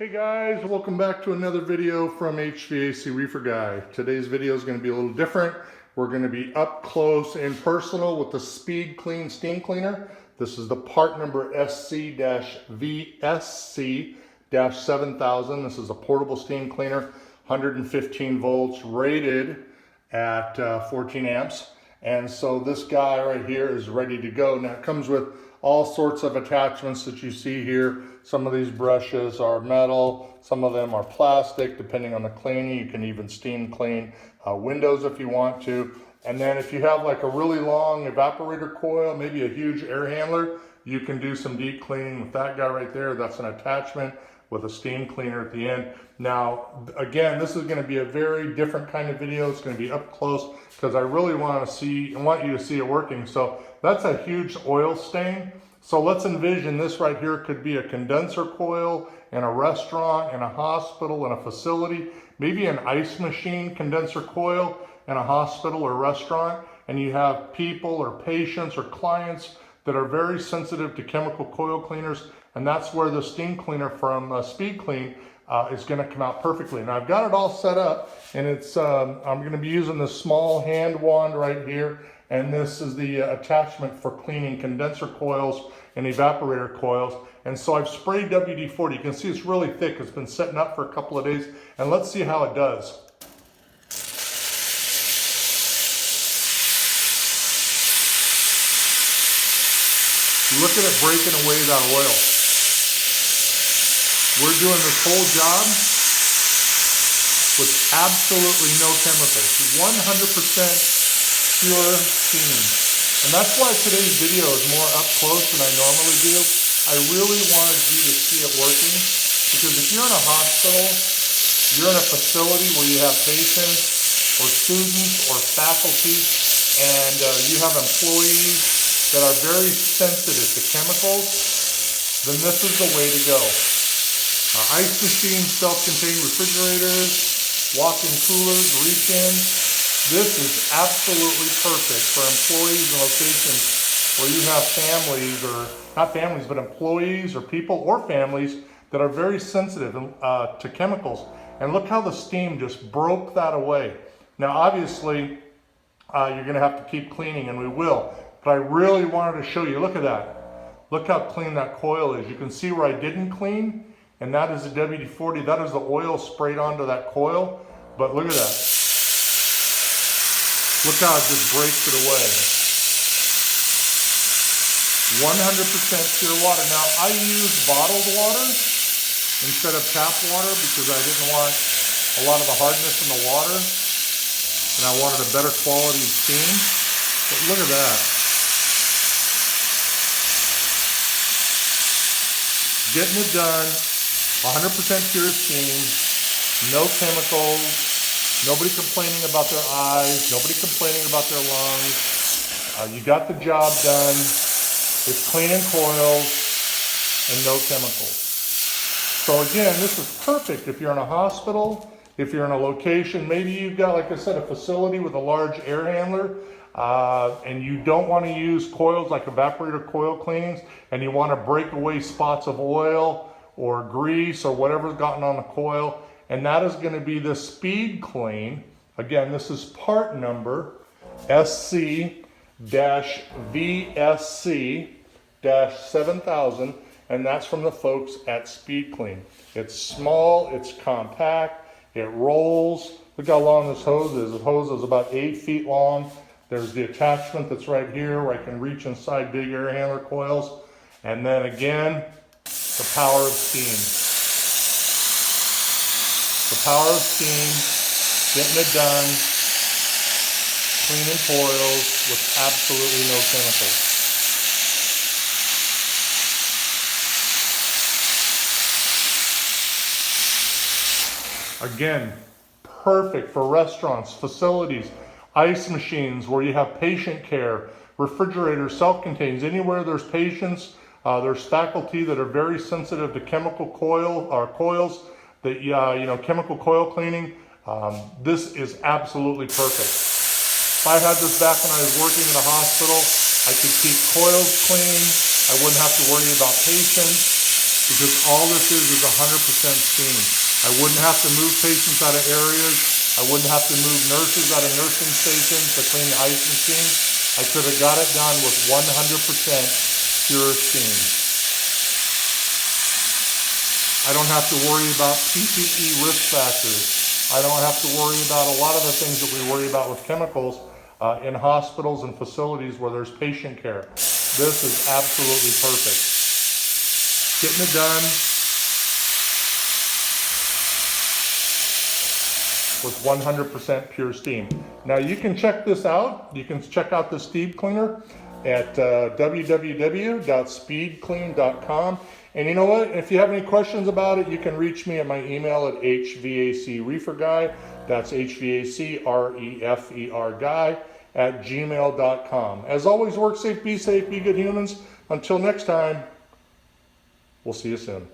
Hey guys, welcome back to another video from HVAC Reefer Guy. Today's video is going to be a little different. We're going to be up close and personal with the Speedclean steam cleaner. This is the part number SC-VSC-7000. This is a portable steam cleaner, 115 volts, rated at 14 amps. And so this guy right here is ready to go. Now it comes with all sorts of attachments that you see here. Some of these brushes are metal, some of them are plastic, depending on the cleaning. You can even steam clean windows if you want to. And then if you have like a really long evaporator coil, maybe a huge air handler, you can do some deep cleaning with that guy right there. That's an attachment with a steam cleaner at the end. Now, again, this is gonna be a very different kind of video. It's gonna be up close because I really want you to see it working. So that's a huge oil stain. So let's envision this right here could be a condenser coil in a restaurant, in a hospital, in a facility, maybe an ice machine condenser coil in a hospital or restaurant, and you have people or patients or clients that are very sensitive to chemical coil cleaners, and that's where the steam cleaner from Speedclean is going to come out perfectly. Now I've got it all set up, and it's I'm going to be using this small hand wand right here, and this is the attachment for cleaning condenser coils and evaporator coils. And so I've sprayed WD-40. You can see it's really thick. It's been setting up for a couple of days, and let's see how it does. Look at it breaking away that oil. We're doing this whole job with absolutely no chemicals, 100% pure steam. And that's why today's video is more up close than I normally do. I really wanted you to see it working, because if you're in a hospital, you're in a facility where you have patients or students or faculty, and you have employees that are very sensitive to chemicals, then this is the way to go. Ice machines, self-contained refrigerators, walk-in coolers, reach-ins. This is absolutely perfect for employees and locations where you have families, or not families, but employees or people or families that are very sensitive to chemicals. And look how the steam just broke that away. Now, obviously, you're gonna have to keep cleaning, and we will, but I really wanted to show you, look at that. Look how clean that coil is. You can see where I didn't clean, and that is the WD-40. That is the oil sprayed onto that coil, but look at that. Look how it just breaks it away. 100% pure water. Now, I use bottled water instead of tap water because I didn't want a lot of the hardness in the water, and I wanted a better quality steam. But look at that. Getting it done, 100% pure steam, no chemicals. Nobody complaining about their eyes, nobody complaining about their lungs. You got the job done. It's cleaning coils and no chemicals. So again, this is perfect if you're in a hospital, if you're in a location, maybe you've got, like I said, a facility with a large air handler, and you don't want to use coils like evaporator coil cleanings, and you want to break away spots of oil or grease or whatever's gotten on the coil. And that is going to be the Speedclean. Again, this is part number SC-VSC-7000, and that's from the folks at Speedclean. It's small, it's compact, it rolls. Look how long this hose is. The hose is about 8 feet long. There's the attachment that's right here where I can reach inside big air handler coils. And then again, the power of steam. The power of steam, getting it done, cleaning coils with absolutely no chemicals. Again, perfect for restaurants, facilities, ice machines where you have patient care, refrigerators, self-contained, anywhere there's patients, there's faculty that are very sensitive to chemical coils, that chemical coil cleaning. This is absolutely perfect. If I had this back when I was working in a hospital, I could keep coils clean. I wouldn't have to worry about patients. because all this is 100% steam. I wouldn't have to move patients out of areas. I wouldn't have to move nurses out of nursing stations to clean the ice machine. I could have got it done with 100% pure steam. I don't have to worry about PPE risk factors. I don't have to worry about a lot of the things that we worry about with chemicals in hospitals and facilities where there's patient care. This is absolutely perfect. Getting it done with 100% pure steam. Now you can check this out. You can check out the steam cleaner at www.speedclean.com. And you know what? If you have any questions about it, you can reach me at my email at hvacreeferguy. That's HVACREFER guy at gmail.com. As always, work safe, be good humans. Until next time, we'll see you soon.